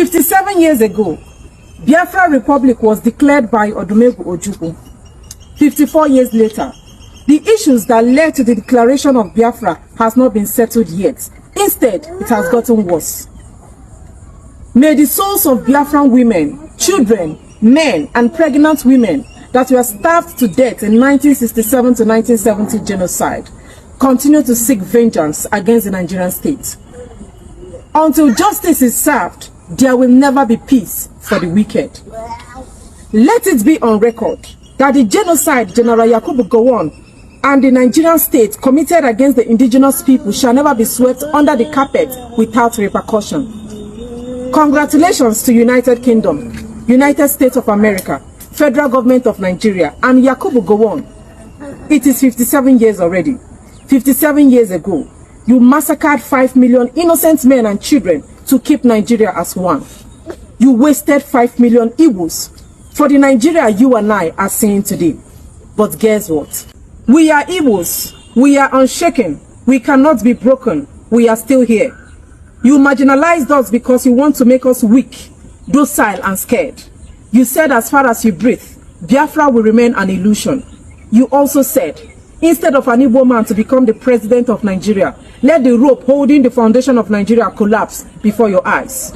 57 years ago, Biafra Republic was declared by Odumegwu Ojukwu. 54 years later, the issues that led to the declaration of Biafra has not been settled yet. Instead, it has gotten worse. May the souls of Biafran women, children, men, and pregnant women that were starved to death in 1967 to 1970 genocide continue to seek vengeance against the Nigerian state. Until justice is served, there will never be peace for the wicked. Let it be on record that the genocide General Yakubu Gowon and the Nigerian state committed against the indigenous people shall never be swept under the carpet without repercussion. Congratulations to United Kingdom, United States of America, Federal Government of Nigeria, and Yakubu Gowon. It is 57 years already. 57 years ago, you massacred 5 million innocent men and children to keep Nigeria as one. You wasted 5 million Igbos for the Nigeria you and I are seeing today. But guess what? We are Igbos. We are unshaken. We cannot be broken. We are still here. You marginalized us because you want to make us weak, docile, and scared. You said as far as you breathe, Biafra will remain an illusion. You also said, instead of an Igbo man to become the president of Nigeria, let the rope holding the foundation of Nigeria collapse before your eyes.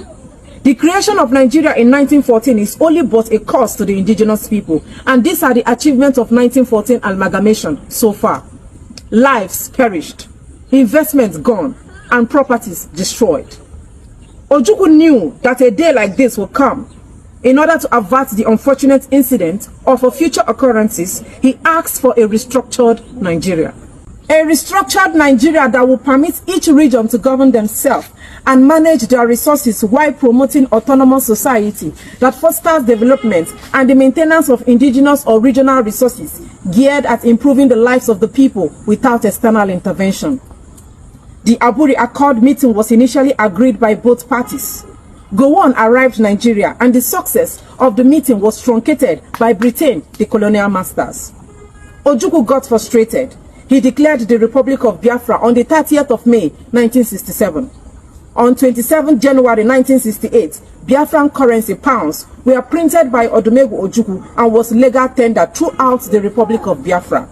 The creation of Nigeria in 1914 is only but a cost to the indigenous people, and these are the achievements of 1914 amalgamation so far. Lives perished, investments gone, and properties destroyed. Ojukwu knew that a day like this would come. In order to avert the unfortunate incident or for future occurrences, he asked for a restructured Nigeria. A restructured Nigeria that will permit each region to govern themselves and manage their resources while promoting autonomous society that fosters development and the maintenance of indigenous or regional resources geared at improving the lives of the people without external intervention. The Aburi Accord meeting was initially agreed by both parties. Gowon arrived in Nigeria, and the success of the meeting was truncated by Britain, the colonial masters. Ojukwu got frustrated. He declared the Republic of Biafra on the 30th of May, 1967. On 27 January 1968, Biafran currency pounds were printed by Odumegwu Ojukwu and was legal tender throughout the Republic of Biafra.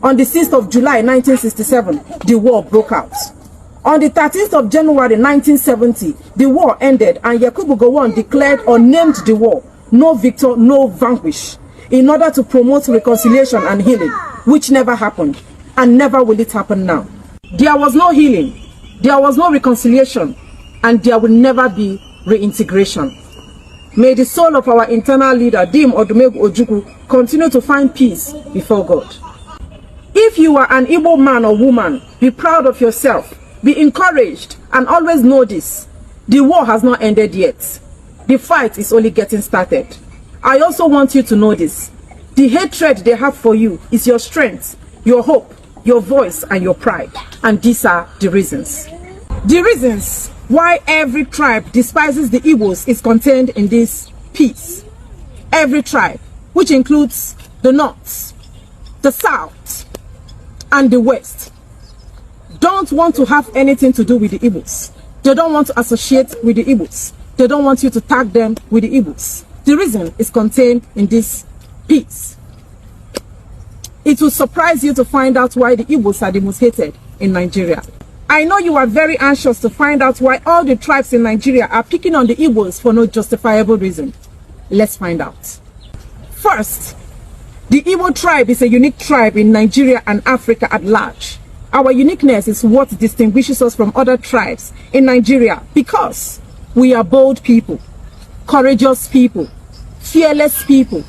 On the 6th of July 1967, the war broke out. On the 13th of January 1970, the war ended and Yakubu Gowon declared or named the war "No Victor, No Vanquish" in order to promote reconciliation and healing, which never happened and never will it happen now. There was no healing, there was no reconciliation, and there will never be reintegration. May the soul of our internal leader, Dim Odumegwu Ojukwu, continue to find peace before God. If you are an Igbo man or woman, be proud of yourself. Be encouraged and always know this. The war has not ended yet. The fight is only getting started. I also want you to know this. The hatred they have for you is your strength, your hope, your voice, and your pride. And these are the reasons. The reasons why every tribe despises the Igbos is contained in this piece. Every tribe, which includes the North, the South, and the West, don't want to have anything to do with the Igbos. They don't want to associate with the Igbos. They don't want you to tag them with the Igbos. The reason is contained in this piece. It will surprise you to find out why the Igbos are the most hated in Nigeria. I know you are very anxious to find out why all the tribes in Nigeria are picking on the Igbos for no justifiable reason. Let's find out. First, the Igbo tribe is a unique tribe in Nigeria and Africa at large. Our uniqueness is what distinguishes us from other tribes in Nigeria because we are bold people, courageous people, fearless people,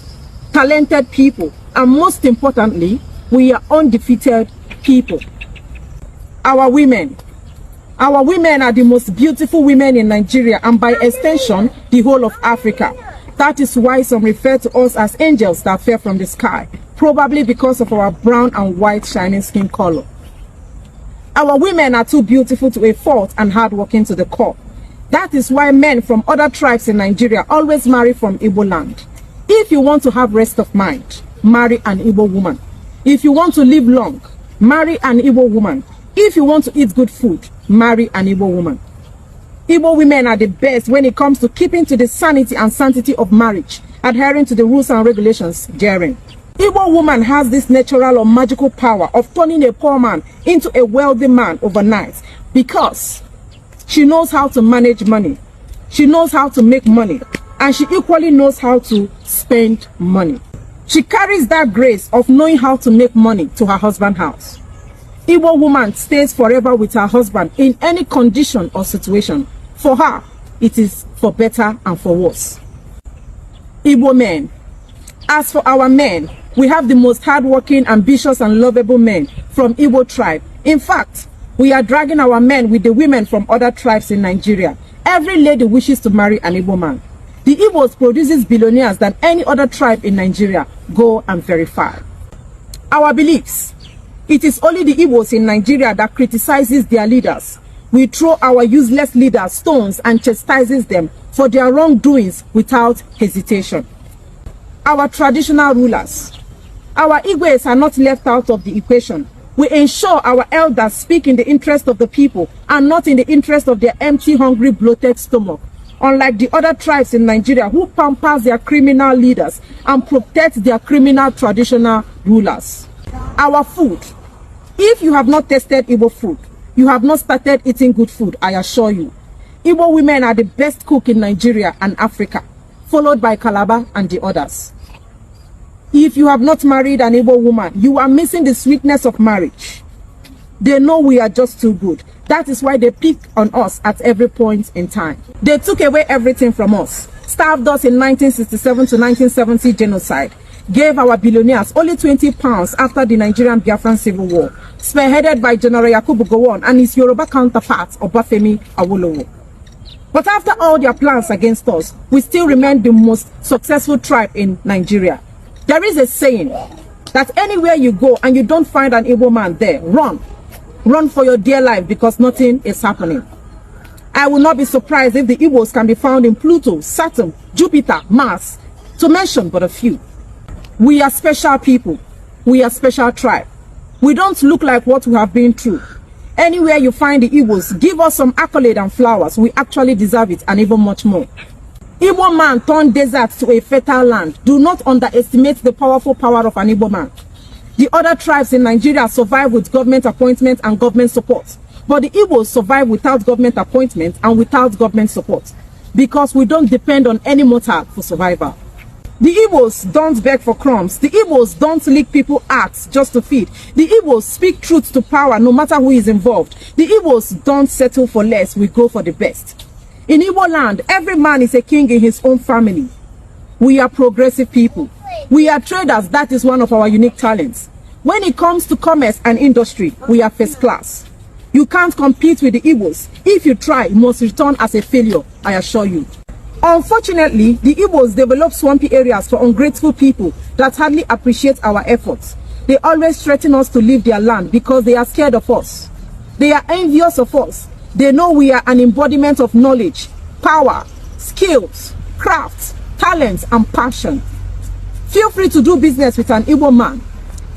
talented people, and most importantly, we are undefeated people. Our women are the most beautiful women in Nigeria and by extension, the whole of Africa. That is why some refer to us as angels that fell from the sky, probably because of our brown and white shining skin color. Our women are too beautiful to a fault and hardworking to the core. That is why men from other tribes in Nigeria always marry from Igbo land. If you want to have rest of mind, marry an Igbo woman. If you want to live long, marry an Igbo woman. If you want to eat good food, marry an Igbo woman. Igbo women are the best when it comes to keeping to the sanity and sanctity of marriage, adhering to the rules and regulations therein. Igbo woman has this natural or magical power of turning a poor man into a wealthy man overnight because she knows how to manage money, she knows how to make money, and she equally knows how to spend money. She carries that grace of knowing how to make money to her husband's house. Igbo woman stays forever with her husband in any condition or situation. For her, it is for better and for worse. Igbo men. As for our men, we have the most hardworking, ambitious, and lovable men from Igbo tribe. In fact, we are dragging our men with the women from other tribes in Nigeria. Every lady wishes to marry an Igbo man. The Igbos produces billionaires than any other tribe in Nigeria. Go and verify. Our beliefs. It is only the Igbos in Nigeria that criticizes their leaders. We throw our useless leaders stones and chastises them for their wrongdoings without hesitation. Our traditional rulers. Our Igwes are not left out of the equation. We ensure our elders speak in the interest of the people and not in the interest of their empty, hungry, bloated stomach. Unlike the other tribes in Nigeria who pampers their criminal leaders and protect their criminal traditional rulers. Our food. If you have not tasted Igbo food, you have not started eating good food, I assure you. Igbo women are the best cook in Nigeria and Africa, followed by Calabar and the others. If you have not married an Igbo woman, you are missing the sweetness of marriage. They know we are just too good. That is why they pick on us at every point in time. They took away everything from us, starved us in 1967 to 1970 genocide, gave our billionaires only 20 pounds after the Nigerian Biafran Civil War, spearheaded by General Yakubu Gowon and his Yoruba counterpart, Obafemi Awolowo. But after all their plans against us, we still remain the most successful tribe in Nigeria. There is a saying that anywhere you go and you don't find an Igbo man there, run. Run for your dear life because nothing is happening. I will not be surprised if the Igbos can be found in Pluto, Saturn, Jupiter, Mars, to mention but a few. We are special people. We are special tribe. We don't look like what we have been through. Anywhere you find the Igbos, give us some accolade and flowers. We actually deserve it and even much more. Igbo man turned desert to a fertile land. Do not underestimate the powerful power of an Igbo man. The other tribes in Nigeria survive with government appointment and government support. But the Igbos survive without government appointment and without government support. Because we don't depend on any mortal for survival. The Igbos don't beg for crumbs. The Igbos don't lick people acts just to feed. The Igbos speak truth to power no matter who is involved. The Igbos don't settle for less. We go for the best. In Igbo land, every man is a king in his own family. We are progressive people. We are traders. That is one of our unique talents. When it comes to commerce and industry, we are first class. You can't compete with the Igbos. If you try, you must return as a failure, I assure you. Unfortunately, the Igbos develop swampy areas for ungrateful people that hardly appreciate our efforts. They always threaten us to leave their land because they are scared of us. They are envious of us. They know we are an embodiment of knowledge, power, skills, crafts, talents, and passion. Feel free to do business with an Igbo man.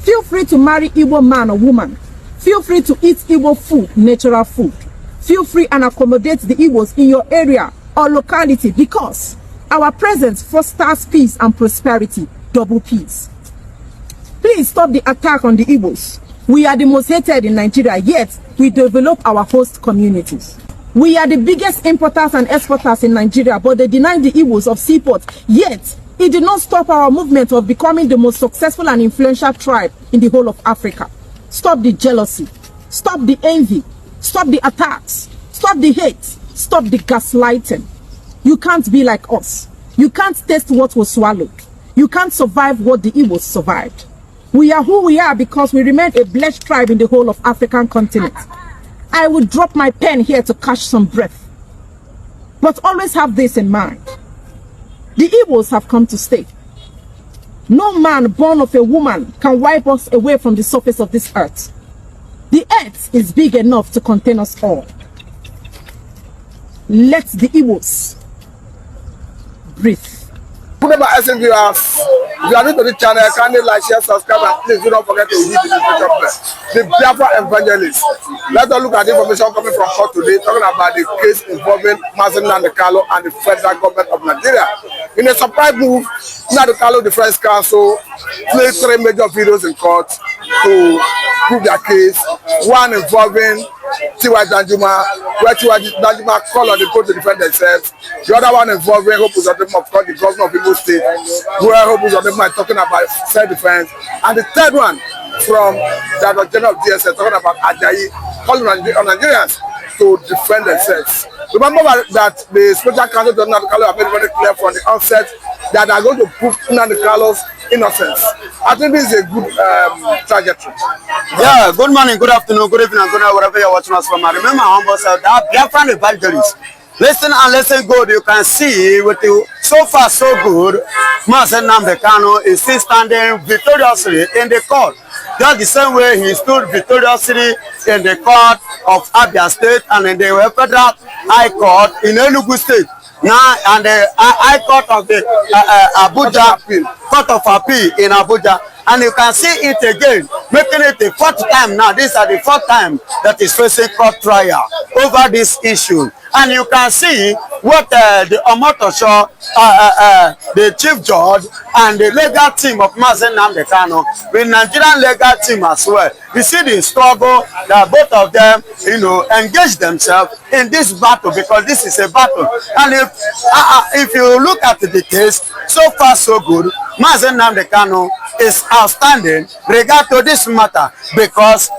Feel free to marry Igbo man or woman. Feel free to eat Igbo food, natural food. Feel free and accommodate the Igbos in your area or locality because our presence fosters peace and prosperity, double peace. Please stop the attack on the Igbos. We are the most hated in Nigeria, yet we develop our host communities. We are the biggest importers and exporters in Nigeria, but they deny the Igbos of seaport, yet it did not stop our movement of becoming the most successful and influential tribe in the whole of Africa. Stop the jealousy, stop the envy, stop the attacks, stop the hate, stop the gaslighting. You can't be like us. You can't taste what was swallowed. You can't survive what the Igbos survived. We are who we are because we remain a blessed tribe in the whole of African continent. I would drop my pen here to catch some breath. But always have this in mind. The Igbos have come to stay. No man born of a woman can wipe us away from the surface of this earth. The earth is big enough to contain us all. Let the Igbos breathe. Whenever I think you have If you are new to the channel, kindly like, share, subscribe, and please do not forget to hit the notification bell. The Biafra evangelist. Let us look at the information coming from court today, talking about the case involving Nnamdi Kanu and the federal government of Nigeria. In a surprise move, Nnamdi Kanu Defense Council played 3 major videos in court to prove their case. One involving T.Y. Danjuma, where T.Y. Danjuma called on the court to defend themselves. The other one involving Hope Uzodinma, of course, the governor of Igbo State, where Hope Uzodinma is talking about self-defense. And the third one from the general of DSS talking about Ajayi, calling on Nigerians to defend themselves. Remember that the special counsel to Nnamdi Kanu have made very clear from the onset that they are going to prove Nnamdi Kanu's innocence. I think this is a good trajectory. Yeah, good morning, good afternoon, good evening, good night, wherever you're watching us from. I remember my humble self, that Biafran evangelist. Listen and listen good. You can see with you so far so good. Nnamdi Kanu is still standing victoriously in the court. Just the same way he stood victoriously in the court of Abia State and in the Federal High Court in Enugu State. Now, and the High Court of the Abuja, Court of Appeal in Abuja. And you can see it again, making it the 4th time now. This is the 4th time that is facing court trial over this issue. And you can see what the Omotosho, the chief judge, and the legal team of Nnamdi Kanu, the Nigerian legal team as well. You see the struggle that both of them, engage themselves in this battle, because this is a battle. And if you look at the case, so far so good, Nnamdi Kanu is outstanding regard to this matter, because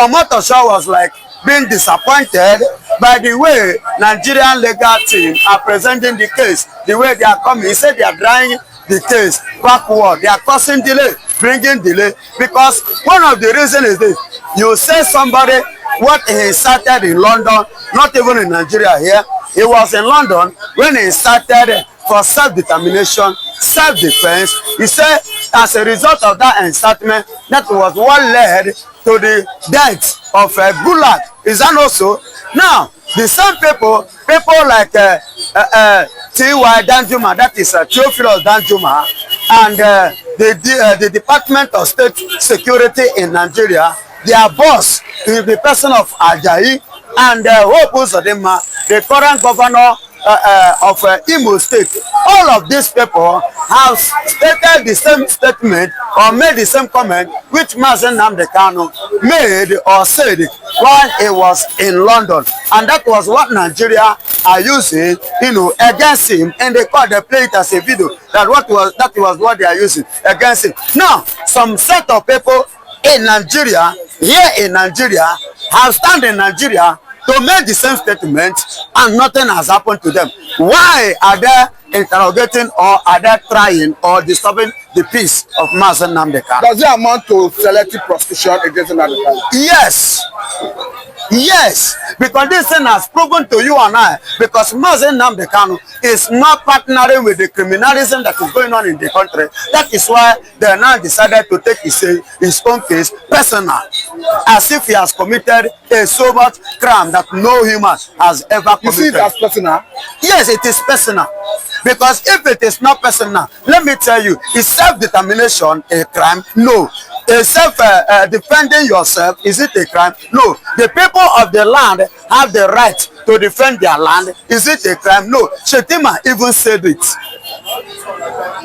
Omotosho was like being disappointed by the way Nigerian legal team are presenting the case, the way they are coming. He said they are drawing the case backward, they are causing delay, bringing delay, because one of the reasons is this: you say somebody what he started in London, not even in Nigeria here, he was in London when he started for self-determination, self-defense. He said as a result of that incitement, that was what led to the death of Gulag. Is that also? Now, the same people like T.Y. Danjuma, that is Theophilus Danjuma, and the Department of State Security in Nigeria, their boss is the person of Ajayi, and Hope Uzodinma, the current governor of Imo State. All of these people have stated the same statement or made the same comment which Nnamdi Kanu made or said while he was in London, and that was what Nigeria are using, against him, and they play it as a video. That was what they are using against him. Now, some set of people in Nigeria, here in Nigeria, have stand in Nigeria to make the same statement, and nothing has happened to them. Why are they interrogating, or are they trying or disturbing the peace of Nnamdi Kanu? Does it amount to selective prosecution against Nnamdi Kanu? Yes. Yes, because this thing has proven to you and I, because Nnamdi Kanu is not partnering with the criminalism that is going on in the country. That is why they now decided to take his own case personal, as if he has committed a so much crime that no human has ever committed. You see it as personal? Yes, it is personal. Because if it is not personal, let me tell you, is self-determination a crime? No. Defending yourself, is it a crime? No. The people of the land have the right to defend their land. Is it a crime? No. Shetima even said it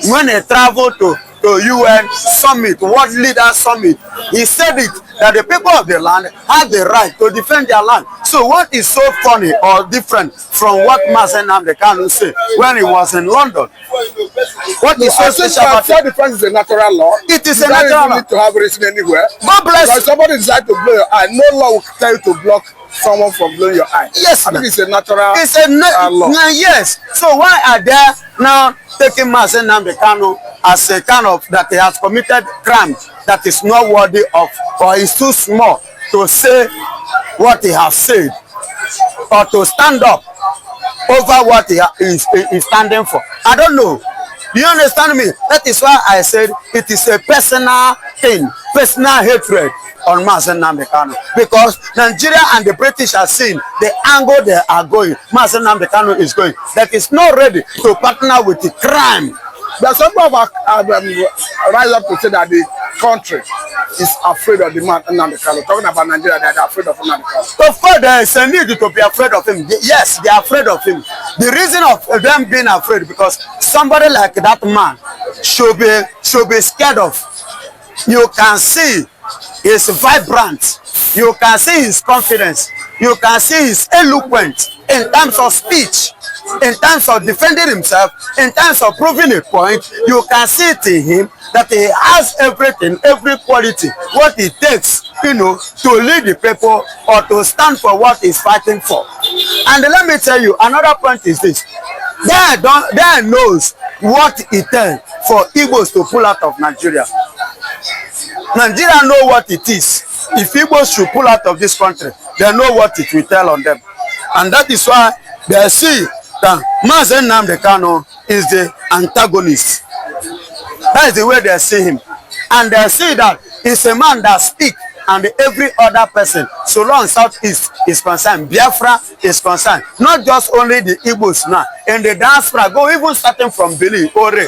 when he traveled to UN summit, World Leaders Summit. He said it, that the people of the land have the right to defend their land. So what is so funny or different from what Nnamdi Kanu said when he was in London? What is so special about self-defense is a natural law. It is a natural law. You don't need to have reason anywhere. God bless you. If somebody decides to blow your eye, no law will tell you to block someone from blowing your eye. Yes, I think it's a natural law. Yes. So why are they now taking Nnamdi Kanu as a kind of that he has committed crime that is not worthy of, or is too small to say what he has said, or to stand up over what he is standing for? I don't know. Do you understand me? That is why I said it is a personal thing, personal hatred on Nnamdi Kanu, because Nigeria and the British are seeing the angle they are going. Nnamdi Kanu is going, that is not ready to partner with the crime But some people have rise up to say that the country is afraid of the man Nnamdi Kanu. Talking about Nigeria, they are afraid of Nnamdi Kanu. Of course, there is a need to be afraid of him. Yes, they are afraid of him. The reason of them being afraid because somebody like that man should be scared of. You can see his vibrant. You can see his confidence. You can see his eloquent in terms of speech, in terms of defending himself, in terms of proving a point. You can see it in him that he has everything, every quality, what it takes, you know, to lead the people or to stand for what he's fighting for. And let me tell you, another point is this. They knows what it takes for Igbos to pull out of Nigeria. Nigeria know what it is. If Igbos should pull out of this country, they know what it will tell on them. And that is why they see that Nnamdi Kanu is the antagonist. That is the way they see him. And they see that he's a man that speaks and every other person, so long Southeast is concerned, Biafra is concerned. Not just only the Igbos now. In the diaspora, go even starting from Benin, Ore.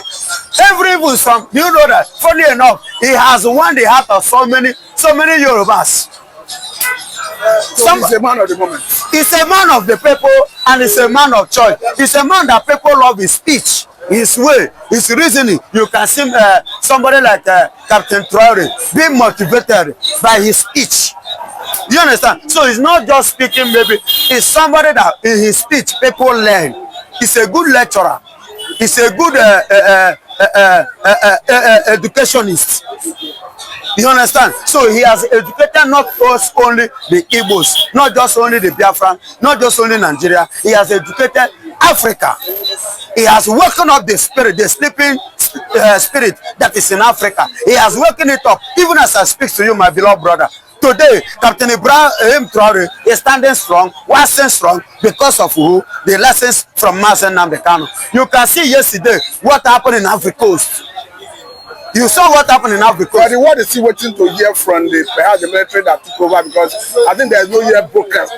Every Igbo from, you know that, funny enough, he has won the heart of so many Yorubas. So he's a man of the moment. He's a man of the people and he's a man of choice. He's a man that people love his speech, his way, his reasoning. You can see somebody like Captain Traore being motivated by his speech. You understand? So he's not just speaking, maybe. He's somebody that in his speech people learn. He's a good lecturer. He's a good educationist. You understand? So he has educated not just only the Igbos, not just only the Biafran, not just only Nigeria. He has educated Africa. He has woken up the spirit, the sleeping spirit that is in Africa. He has woken it up. Even as I speak to you, my beloved brother, today, Captain Ibrahim Traore is standing strong, waxing strong because of who? The lessons from Nnamdi Kanu. You can see yesterday what happened in Africa Coast. You saw what happened in Africa. But the world is still waiting to hear from perhaps the military that took over, because I think there's no yet broadcast.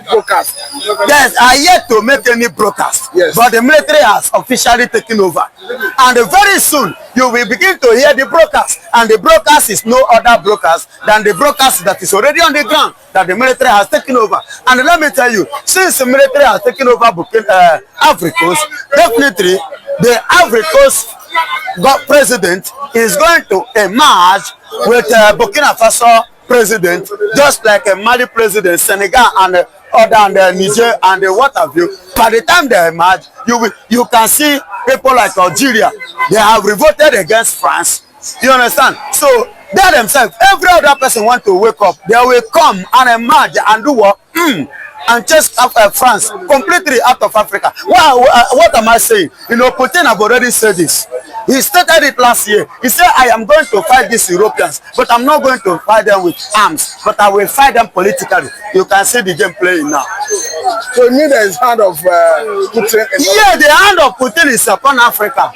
Yes, I yet to make any broadcast. Yes. But the military has officially taken over. And very soon, you will begin to hear the broadcast. And the broadcast is no other broadcast than the broadcast that is already on the ground, that the military has taken over. And let me tell you, since the military has taken over Africa, definitely the Africa president is going to emerge with Burkina Faso president, just like a Mali president, Senegal and Niger and what have you. By the time they emerge, you can see people like Algeria. They have revolted against France. You understand? So they themselves, every other person want to wake up. They will come and emerge and do what? And chase France completely out of Africa. Wow, what am I saying? You know, Putin have already said this. He stated it last year. He said, I am going to fight these Europeans, but I'm not going to fight them with arms, but I will fight them politically. You can see the game playing now. So you mean there is hand of Putin? Yeah, the hand of Putin is upon Africa.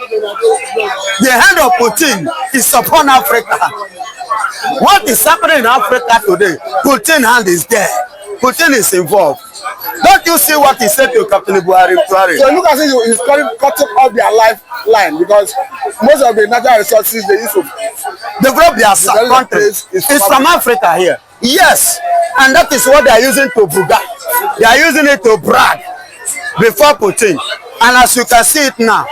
The hand of Putin is upon Africa. What is happening in Africa today? Putin's hand is there. Putin is involved. Don't you see what he said to Captain Ibrahim Traore? So look at it, he's cutting off their lifeline, because most of the natural resources they use to develop their countries is from Africa here. Yes, and that is what they are using to brag. They are using it to brag before Putin. And as you can see it now,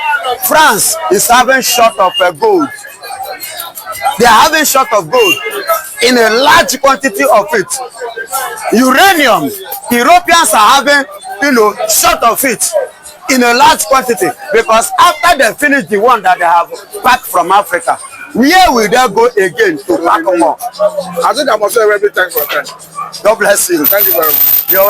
France is having short of gold. They are having short of gold in a large quantity of it. Uranium, Europeans are having, short of it in a large quantity, because after they finish the one that they have packed from Africa, where will they go again to pack more? I think I must say every time for time. God bless you. Thank you very much. You're